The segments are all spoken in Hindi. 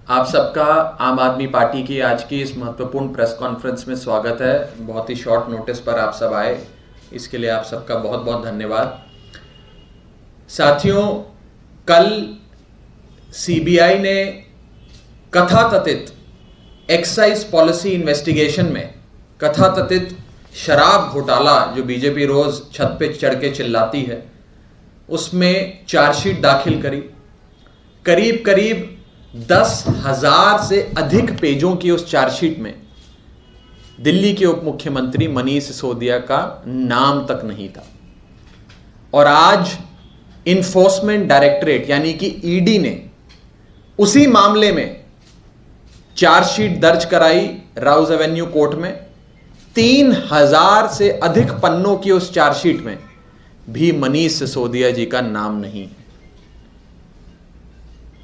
आप सबका आम आदमी पार्टी की आज की इस महत्वपूर्ण प्रेस कॉन्फ्रेंस में स्वागत है। बहुत ही शॉर्ट नोटिस पर आप सब आए, इसके लिए आप सबका बहुत बहुत धन्यवाद। साथियों, कल सीबीआई ने कथाकथित एक्साइज पॉलिसी इन्वेस्टिगेशन में कथाकथित शराब घोटाला जो बीजेपी रोज छत पे चढ़ के चिल्लाती है, उसमें चार्जशीट दाखिल करी। करीब करीब 10,000 से अधिक पेजों की उस चार्जशीट में दिल्ली के उप मुख्यमंत्री मनीष सिसोदिया का नाम तक नहीं था। और आज इन्फोर्समेंट डायरेक्टरेट यानी कि ईडी ने उसी मामले में चार्जशीट दर्ज कराई राउज एवेन्यू कोर्ट में। 3,000 से अधिक पन्नों की उस चार्जशीट में भी मनीष सिसोदिया जी का नाम नहीं है।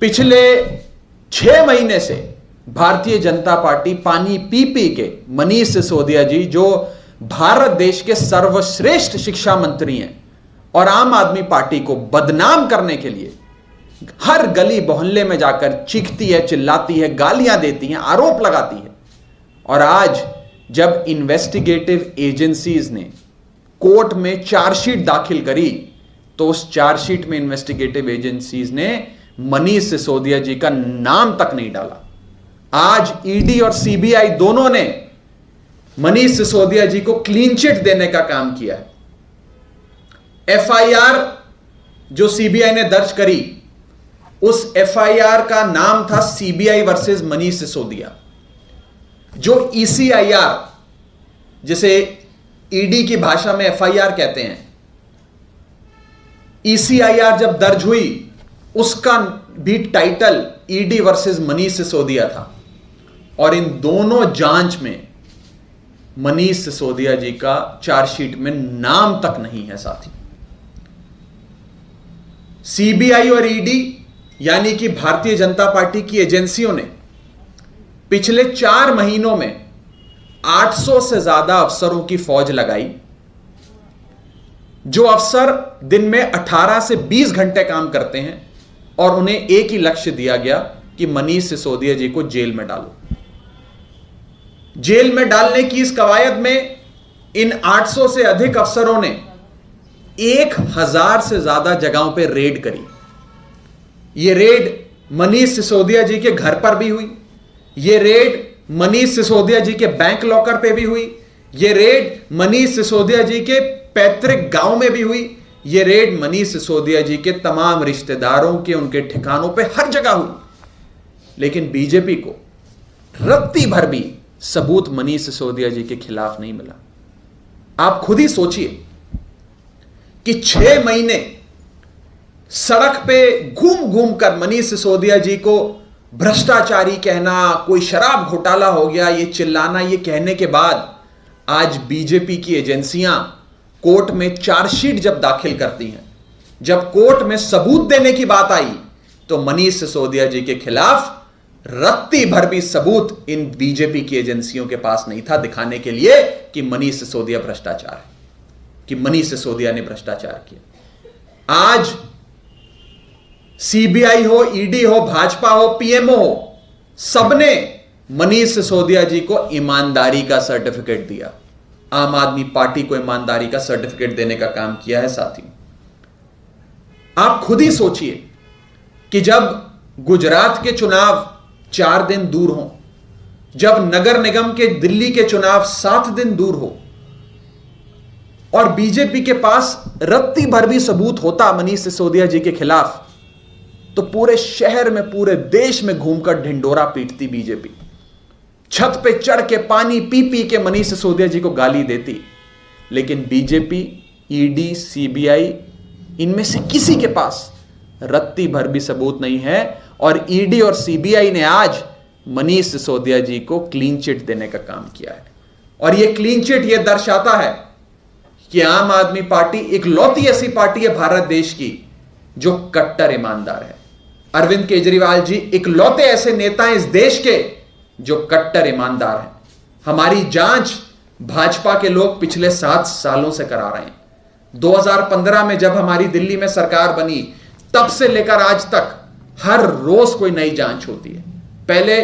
पिछले 6 महीने से भारतीय जनता पार्टी पानी पी पी के मनीष सिसोदिया जी, जो भारत देश के सर्वश्रेष्ठ शिक्षा मंत्री हैं और आम आदमी पार्टी को बदनाम करने के लिए हर गली मोहल्ले में जाकर चीखती है, चिल्लाती है, गालियां देती हैं, आरोप लगाती है। और आज जब इन्वेस्टिगेटिव एजेंसीज ने कोर्ट में चार्जशीट दाखिल करी तो उस चार्जशीट में इन्वेस्टिगेटिव एजेंसीज ने मनीष सिसोदिया जी का नाम तक नहीं डाला। आज ईडी और सीबीआई दोनों ने मनीष सिसोदिया जी को क्लीन चिट देने का काम किया है। एफआईआर जो सीबीआई ने दर्ज करी, उस एफआईआर का नाम था सीबीआई वर्सेस मनीष सिसोदिया। जो ईसीआईआर, जिसे ईडी की भाषा में एफआईआर कहते हैं, ईसीआईआर जब दर्ज हुई उसका भी title ED versus Manish Sisodia था। और इन दोनों जांच में मनीष सिसोदिया जी का चार्जशीट में नाम तक नहीं है। साथी, सीबीआई और ईडी यानी कि भारतीय जनता पार्टी की एजेंसियों ने पिछले 4 महीनों में 800 से ज्यादा अफसरों की फौज लगाई। जो अफसर दिन में 18 से 20 घंटे काम करते हैं और उन्हें एक ही लक्ष्य दिया गया कि मनीष सिसोदिया जी को जेल में डालो। जेल में डालने की इस कवायद में इन 800 से अधिक अफसरों ने 1,000 से ज्यादा जगहों पर रेड करी। यह रेड मनीष सिसोदिया जी के घर पर भी हुई, यह रेड मनीष सिसोदिया जी के बैंक लॉकर पे भी हुई, यह रेड मनीष सिसोदिया जी के पैतृक गांव में भी हुई, यह रेड मनीष सिसोदिया जी के तमाम रिश्तेदारों के उनके ठिकानों पे हर जगह हुई। लेकिन बीजेपी को रत्ती भर भी सबूत मनीष सिसोदिया जी के खिलाफ नहीं मिला। आप खुद ही सोचिए कि 6 महीने सड़क पे घूम घूम कर मनीष सिसोदिया जी को भ्रष्टाचारी कहना, कोई शराब घोटाला हो गया, ये चिल्लाना, ये कहने के बाद आज बीजेपी की एजेंसियां कोर्ट में चार्जशीट जब दाखिल करती हैं, जब कोर्ट में सबूत देने की बात आई तो मनीष सिसोदिया जी के खिलाफ रत्ती भर भी सबूत इन बीजेपी की एजेंसियों के पास नहीं था दिखाने के लिए कि मनीष सिसोदिया भ्रष्टाचार है, कि मनीष सिसोदिया ने भ्रष्टाचार किया। आज सीबीआई हो, ईडी हो, भाजपा हो, पीएमओ हो, सबने मनीष सिसोदिया जी को ईमानदारी का सर्टिफिकेट दिया। आम आदमी पार्टी को ईमानदारी का सर्टिफिकेट देने का काम किया है। साथी, आप खुद ही सोचिए कि जब गुजरात के चुनाव 4 दिन दूर हो, जब नगर निगम के दिल्ली के चुनाव 7 दिन दूर हो और बीजेपी के पास रत्ती भर भी सबूत होता मनीष सिसोदिया जी के खिलाफ, तो पूरे शहर में, पूरे देश में घूमकर ढिंडोरा पीटती बीजेपी। छत पे चढ़ के पानी पी पी के मनीष सिसोदिया जी को गाली देती। लेकिन बीजेपी, ईडी, सीबीआई, इनमें से किसी के पास रत्ती भर भी सबूत नहीं है। और ईडी और सीबीआई ने आज मनीष सिसोदिया जी को क्लीन चिट देने का काम किया है। और यह क्लीन चिट यह दर्शाता है कि आम आदमी पार्टी इकलौती ऐसी पार्टी है भारत देश की जो कट्टर ईमानदार है। अरविंद केजरीवाल जी इकलौते ऐसे नेता हैं इस देश के जो कट्टर ईमानदार हैं। हमारी जांच भाजपा के लोग पिछले 7 सालों से करा रहे हैं। 2015 में जब हमारी दिल्ली में सरकार बनी, तब से लेकर आज तक हर रोज कोई नई जांच होती है। पहले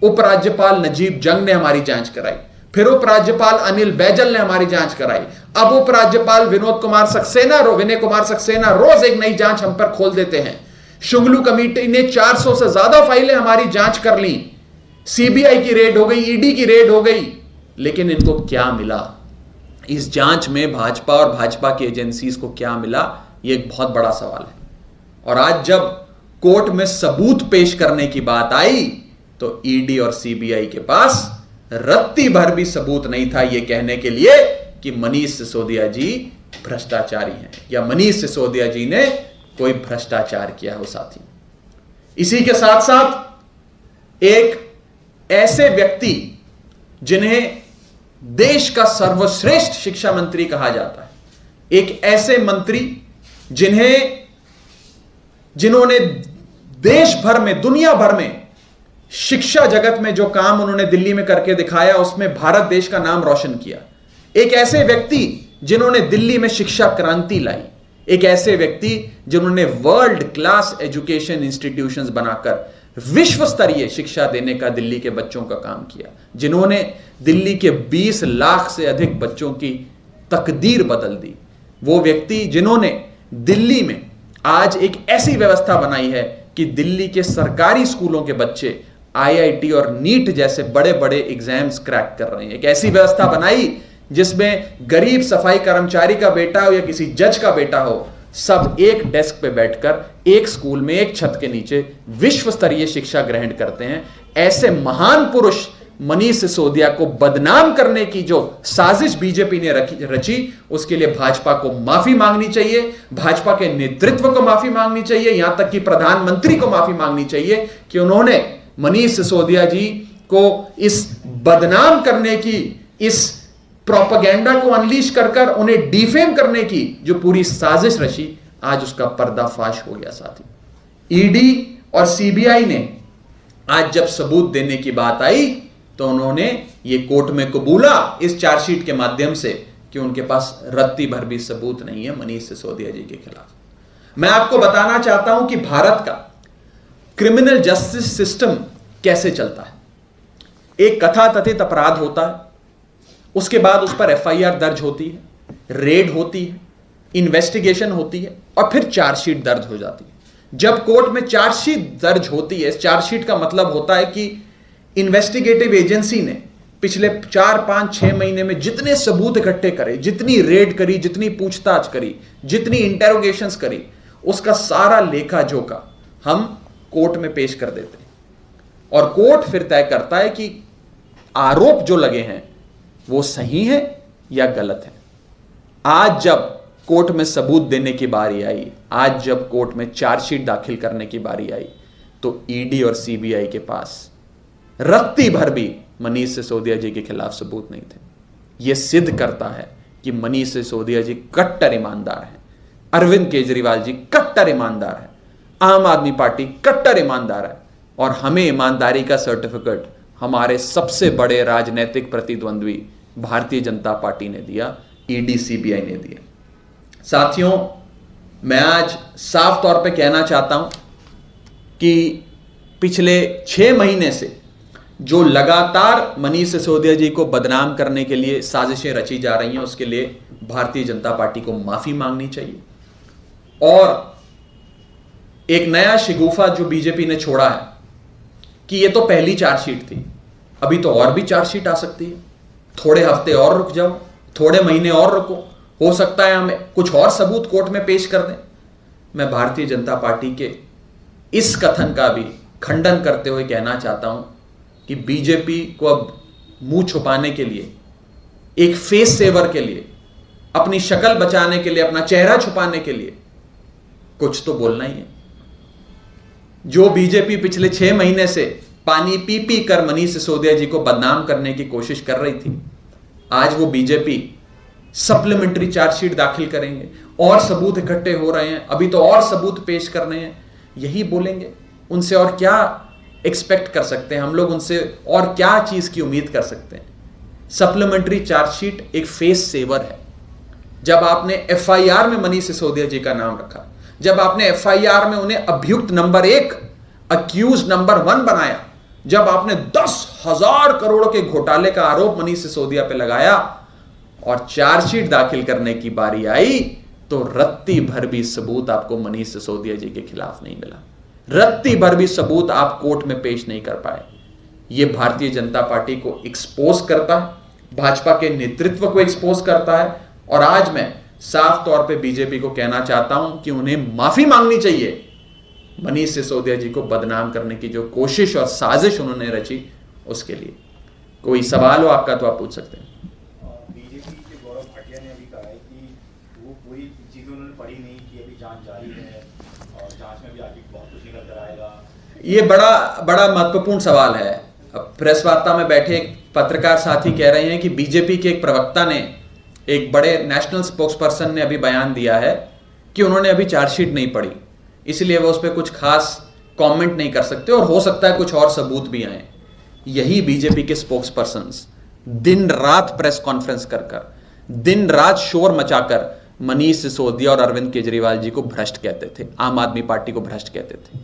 उपराज्यपाल नजीब जंग ने हमारी जांच कराई, फिर उपराज्यपाल अनिल बैजल ने हमारी जांच कराई, अब उपराज्यपाल विनय कुमार सक्सेना रोज एक नई जांच हम पर खोल देते हैं। शुंगलू कमेटी ने 400 से ज्यादा फाइलें हमारी जांच कर ली, सीबीआई की रेड हो गई, ईडी की रेड हो गई, लेकिन इनको क्या मिला? इस जांच में भाजपा और भाजपा की एजेंसीज को क्या मिला? यह एक बहुत बड़ा सवाल है। और आज जब कोर्ट में सबूत पेश करने की बात आई तो ईडी और सीबीआई के पास रत्ती भर भी सबूत नहीं था यह कहने के लिए कि मनीष सिसोदिया जी भ्रष्टाचारी हैं या मनीष सिसोदिया जी ने कोई भ्रष्टाचार किया हो। साथी, इसी के साथ साथ एक ऐसे व्यक्ति जिन्हें देश का सर्वश्रेष्ठ शिक्षा मंत्री कहा जाता है, एक ऐसे मंत्री जिन्होंने देश भर में, दुनिया भर में शिक्षा जगत में जो काम उन्होंने दिल्ली में करके दिखाया उसमें भारत देश का नाम रोशन किया, एक ऐसे व्यक्ति जिन्होंने दिल्ली में शिक्षा क्रांति लाई, एक ऐसे व्यक्ति जिन्होंने वर्ल्ड क्लास एजुकेशन इंस्टीट्यूशंस बनाकर विश्व स्तरीय शिक्षा देने का दिल्ली के बच्चों का काम किया, जिन्होंने दिल्ली के 20 लाख से अधिक बच्चों की तकदीर बदल दी, वो व्यक्ति जिन्होंने दिल्ली में आज एक ऐसी व्यवस्था बनाई है कि दिल्ली के सरकारी स्कूलों के बच्चे आईआईटी और नीट जैसे बड़े बड़े एग्जाम्स क्रैक कर रहे हैं। एक ऐसी व्यवस्था बनाई जिसमें गरीब सफाई कर्मचारी का बेटा हो या किसी जज का बेटा हो, सब एक डेस्क पे बैठकर एक स्कूल में एक छत के नीचे विश्व स्तरीय शिक्षा ग्रहण करते हैं। ऐसे महान पुरुष मनीष सिसोदिया को बदनाम करने की जो साजिश बीजेपी ने रची, उसके लिए भाजपा को माफी मांगनी चाहिए, भाजपा के नेतृत्व को माफी मांगनी चाहिए, यहां तक कि प्रधानमंत्री को माफी मांगनी चाहिए कि उन्होंने मनीष सिसोदिया जी को इस बदनाम करने की, इस प्रोपेगेंडा को अनलीश कर उन्हें डिफेम करने की जो पूरी साजिश रची, आज उसका पर्दाफाश हो गया। साथी, ईडी और सीबीआई ने आज जब सबूत देने की बात आई तो उन्होंने ये कोर्ट में कबूला इस चार्जशीट के माध्यम से कि उनके पास रत्ती भर भी सबूत नहीं है मनीष सिसोदिया जी के खिलाफ। मैं आपको बताना चाहता हूं कि भारत का क्रिमिनल जस्टिस सिस्टम कैसे चलता है। एक कथाकथित अपराध होता है, उसके बाद उस पर एफआईआर दर्ज होती है, रेड होती है, इन्वेस्टिगेशन होती है और फिर चार्जशीट दर्ज हो जाती है। जब कोर्ट में चार्जशीट दर्ज होती है, इस चार्जशीट का मतलब होता है कि इन्वेस्टिगेटिव एजेंसी ने पिछले 4, 5, 6 महीने में जितने सबूत इकट्ठे करे, जितनी रेड करी, जितनी पूछताछ करी, जितनी इंटेरोगेशंस करी, उसका सारा लेखा जोखा हम कोर्ट में पेश कर देते हैं और कोर्ट फिर तय करता है कि आरोप जो लगे हैं वो सही है या गलत है। आज जब कोर्ट में सबूत देने की बारी आई, आज जब कोर्ट में चार्जशीट दाखिल करने की बारी आई, तो ईडी और सीबीआई के पास रत्ती भर भी मनीष सिसोदिया जी के खिलाफ सबूत नहीं थे। यह सिद्ध करता है कि मनीष सिसोदिया जी कट्टर ईमानदार हैं, अरविंद केजरीवाल जी कट्टर ईमानदार हैं, आम आदमी पार्टी कट्टर ईमानदार है और हमें ईमानदारी का सर्टिफिकेट हमारे सबसे बड़े राजनीतिक प्रतिद्वंद्वी भारतीय जनता पार्टी ने दिया, ईडी सीबीआई ने दिया। साथियों, मैं आज साफ तौर पे कहना चाहता हूं कि पिछले 6 महीने से जो लगातार मनीष सिसोदिया जी को बदनाम करने के लिए साजिशें रची जा रही हैं, उसके लिए भारतीय जनता पार्टी को माफी मांगनी चाहिए और एक नया शिगुफा जो बीजेपी ने छोड़ा है कि ये तो पहली चार्जशीट थी, अभी तो और भी चार्जशीट आ सकती है, थोड़े हफ्ते और रुक जाओ, थोड़े महीने और रुको, हो सकता है हमें कुछ और सबूत कोर्ट में पेश कर दें। मैं भारतीय जनता पार्टी के इस कथन का भी खंडन करते हुए कहना चाहता हूं कि बीजेपी को अब मुंह छुपाने के लिए, एक फेस सेवर के लिए, अपनी शक्ल बचाने के लिए, अपना चेहरा छुपाने के लिए कुछ तो बोलना ही है। जो बीजेपी पिछले 6 महीने से पानी पी पी कर मनीष सिसोदिया जी को बदनाम करने की कोशिश कर रही थी, आज वो बीजेपी सप्लीमेंट्री चार्जशीट दाखिल करेंगे, और सबूत इकट्ठे हो रहे हैं, अभी तो और सबूत पेश करने हैं, यही बोलेंगे। उनसे और क्या एक्सपेक्ट कर सकते हैं हम लोग, उनसे और क्या चीज की उम्मीद कर सकते हैं। सप्लीमेंट्री चार्जशीट एक फेस सेवर है। जब आपने एफआईआर में मनीष सिसोदिया जी का नाम रखा, जब आपने एफआईआर में उन्हें अभियुक्त नंबर 1, अक्यूज नंबर 1 बनाया, जब आपने 10,000 करोड़ के घोटाले का आरोप मनीष सिसोदिया पे लगाया और चार्जशीट दाखिल करने की बारी आई, तो रत्ती भर भी सबूत आपको मनीष सिसोदिया जी के खिलाफ नहीं मिला। रत्ती भर भी सबूत आप कोर्ट में पेश नहीं कर पाए। यह भारतीय जनता पार्टी को एक्सपोज करता है, भाजपा के नेतृत्व को एक्सपोज करता है। और आज मैं साफ तौर पे बीजेपी को कहना चाहता हूं कि उन्हें माफी मांगनी चाहिए मनीष सिसोदिया जी को बदनाम करने की जो कोशिश और साजिश उन्होंने रची उसके लिए। कोई सवाल हो आपका तो आप पूछ सकते हैं। बीजेपी के गौरव भाटिया ने अभी कहा है कि वो कोई चीजें उन्होंने पढ़ी नहीं कि अभी जांच जारी है और जांच में भी आगे बहुत कुछ निकल कर आएगा। ये बड़ा महत्वपूर्ण सवाल है। प्रेस वार्ता में बैठे एक पत्रकार साथी कह रहे हैं कि बीजेपी के एक प्रवक्ता ने, एक बड़े नेशनल स्पोक्सपर्सन ने अभी बयान दिया है कि उन्होंने अभी चार्जशीट नहीं पढ़ी, इसलिए वो उस पर कुछ खास कमेंट नहीं कर सकते और हो सकता है कुछ और सबूत भी आए। यही बीजेपी के स्पोक्सपर्सन्स दिन रात प्रेस कॉन्फ्रेंस कर दिन रात शोर मचाकर मनीष सिसोदिया और अरविंद केजरीवाल जी को भ्रष्ट कहते थे, आम आदमी पार्टी को भ्रष्ट कहते थे।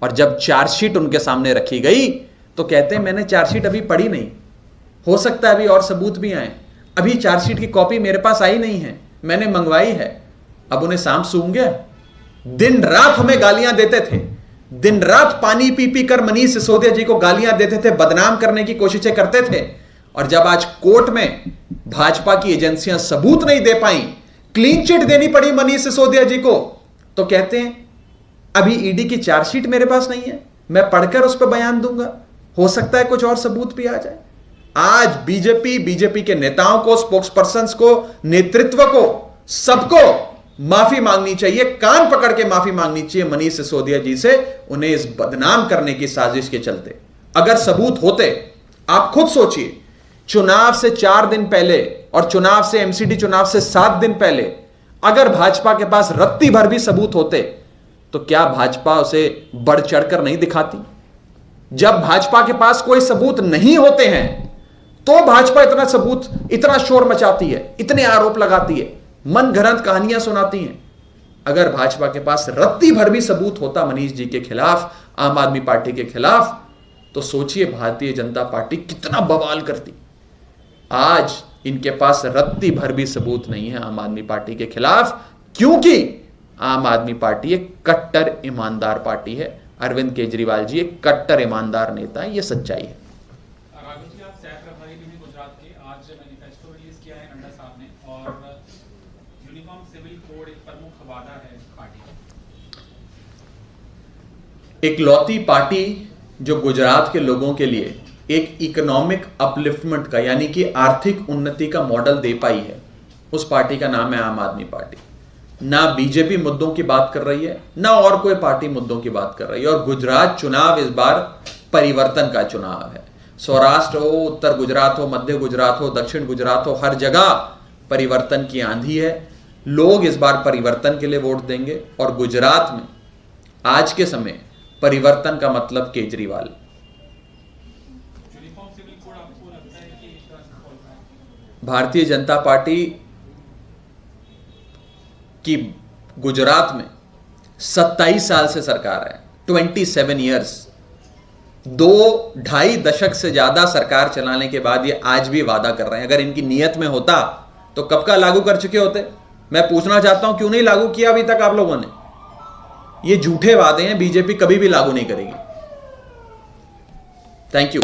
और जब चार्जशीट उनके सामने रखी गई तो कहते हैं मैंने चार्जशीट अभी पढ़ी नहीं, हो सकता है अभी और सबूत भी आए, अभी चार्जशीट की कॉपी मेरे पास आई नहीं है, मैंने मंगवाई है। अब उन्हें सांप सूंघ गया। दिन रात हमें गालियां देते थे, दिन रात पानी पी पी कर मनीष सिसोदिया जी को गालियां देते थे, बदनाम करने की कोशिशें करते थे। और जब आज कोर्ट में भाजपा की एजेंसियां सबूत नहीं दे पाई, क्लीन चिट देनी पड़ी मनीष सिसोदिया जी को, तो कहते हैं अभी ईडी की चार्जशीट मेरे पास नहीं है, मैं पढ़कर उस पर बयान दूंगा, हो सकता है कुछ और सबूत भी आ जाए। आज बीजेपी के नेताओं को, स्पोक्सपर्सन्स को, नेतृत्व को, सबको माफी मांगनी चाहिए, कान पकड़ के माफी मांगनी चाहिए मनीष सिसोदिया जी से, उन्हें इस बदनाम करने की साजिश के चलते। अगर सबूत होते, आप खुद सोचिए, चुनाव से 4 दिन पहले और चुनाव से, एमसीडी चुनाव से 7 दिन पहले अगर भाजपा के पास रत्ती भर भी सबूत होते तो क्या भाजपा उसे बढ़ चढ़कर नहीं दिखाती? जब भाजपा के पास कोई सबूत नहीं होते हैं तो भाजपा इतना सबूत, इतना शोर मचाती है, इतने आरोप लगाती है, मन घड़ंत कहानियां सुनाती हैं। अगर भाजपा के पास रत्ती भर भी सबूत होता मनीष जी के खिलाफ, आम आदमी पार्टी के खिलाफ, तो सोचिए भारतीय जनता पार्टी कितना बवाल करती। आज इनके पास रत्ती भर भी सबूत नहीं है आम आदमी पार्टी के खिलाफ, क्योंकि आम आदमी पार्टी एक कट्टर ईमानदार पार्टी है। अरविंद केजरीवाल जी एक कट्टर ईमानदार नेता है, यह सच्चाई है। राघव जी, आप सह प्रभारी भी गुजरात के, आज मैनिफेस्टो रिलीज किया है नड्डा साहब ने, और यूनिफॉर्म सिविल कोड एक प्रमुख वादा है पार्टी का। एक लौती पार्टी जो गुजरात के लोगों के लिए एक इकोनॉमिक अपलिफ्टमेंट का, यानी कि आर्थिक उन्नति का मॉडल दे पाई है, उस पार्टी का नाम है आम आदमी पार्टी। ना बीजेपी मुद्दों की बात कर रही है, ना और कोई पार्टी मुद्दों की बात कर रही है। और गुजरात चुनाव इस बार परिवर्तन का चुनाव है। सौराष्ट्र हो, उत्तर गुजरात हो, मध्य गुजरात हो, दक्षिण गुजरात हो, हर जगह परिवर्तन की आंधी है। लोग इस बार परिवर्तन के लिए वोट देंगे। और गुजरात में आज के समय परिवर्तन का मतलब केजरीवाल। भारतीय जनता पार्टी की गुजरात में 27 साल से सरकार है, 27 ईयर्स, 2-2.5 दशक से ज्यादा सरकार चलाने के बाद ये आज भी वादा कर रहे हैं। अगर इनकी नीयत में होता तो कब का लागू कर चुके होते। मैं पूछना चाहता हूं क्यों नहीं लागू किया अभी तक आप लोगों ने? ये झूठे वादे हैं, बीजेपी कभी भी लागू नहीं करेगी। Thank you.